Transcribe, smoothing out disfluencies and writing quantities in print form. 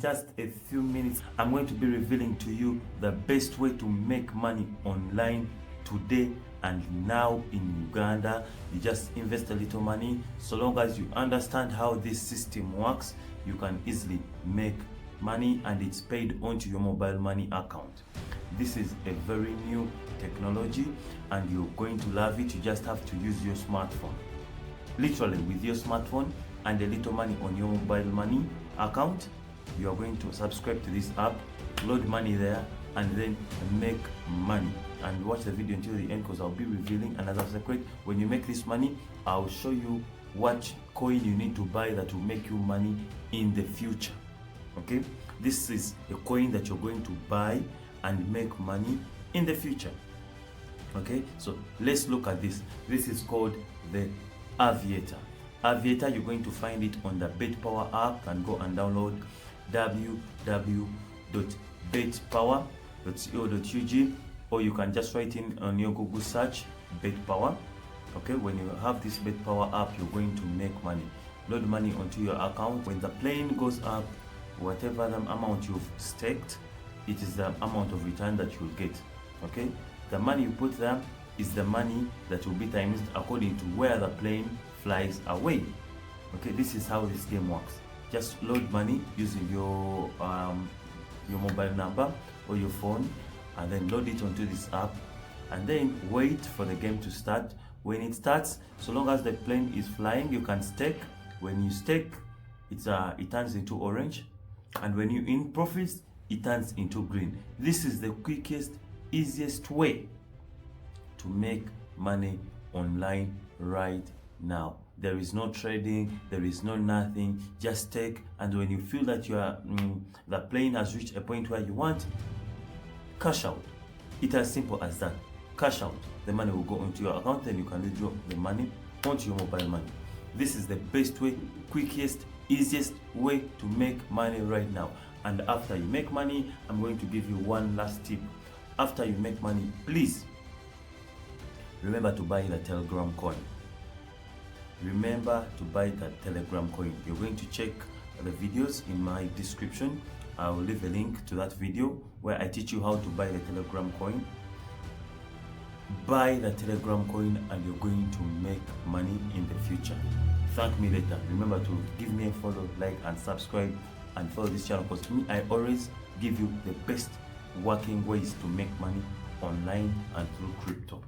just a few minutes, I'm going to be revealing to you the best way to make money online today and now in Uganda. You just invest a little money. So long as you understand how this system works, you can easily make money, and it's paid onto your mobile money account. This is a very new technology and you're going to love it. You just have to use your smartphone. Literally, with your smartphone and a little money on your mobile money account, you are going to subscribe to this app, load money there, and then make money. And watch the video until the end, because I'll be revealing another secret. When you make this money, I'll show you what coin you need to buy that will make you money in the future. Okay, this is a coin that you're going to buy and make money in the future. Okay, so let's look at this. This is called the Aviator. Aviator, you're going to find it on the betpawa app, and go and download www.betpawa.co.ug, or you can just write in on your Google search betpawa. Okay, when you have this betpawa app, you're going to make money. Load money onto your account. When the plane goes up, whatever the amount you've staked, it is the amount of return that you'll get. Okay, the money you put there is the money that will be times according to where the plane flies away. Okay, this is how this game works. Just load money using your mobile number or your phone, and then load it onto this app, and then wait for the game to start. When it starts, so long as the plane is flying, you can stake. When you stake, it turns into orange, and when you're in profits, it turns into green. This is the quickest, easiest way to make money online right now. There is no trading, there is no nothing. Just take, and when you feel that you are the plane has reached a point where you want, cash out. It's as simple as that. Cash out. The money will go into your account, and you can withdraw the money onto your mobile money. This is the best way, quickest, easiest way to make money right now. And after you make money, I'm going to give you one last tip. After you make money, please remember to buy the Telegram coin. Remember to buy the Telegram coin. You're going to check the videos in my description. I will leave a link to that video where I teach you how to buy the Telegram coin. Buy the Telegram coin and you're going to make money in the future. Thank me later. Remember to give me a follow, like, and subscribe, and follow this channel, because me, I always give you the best working ways to make money online and through crypto.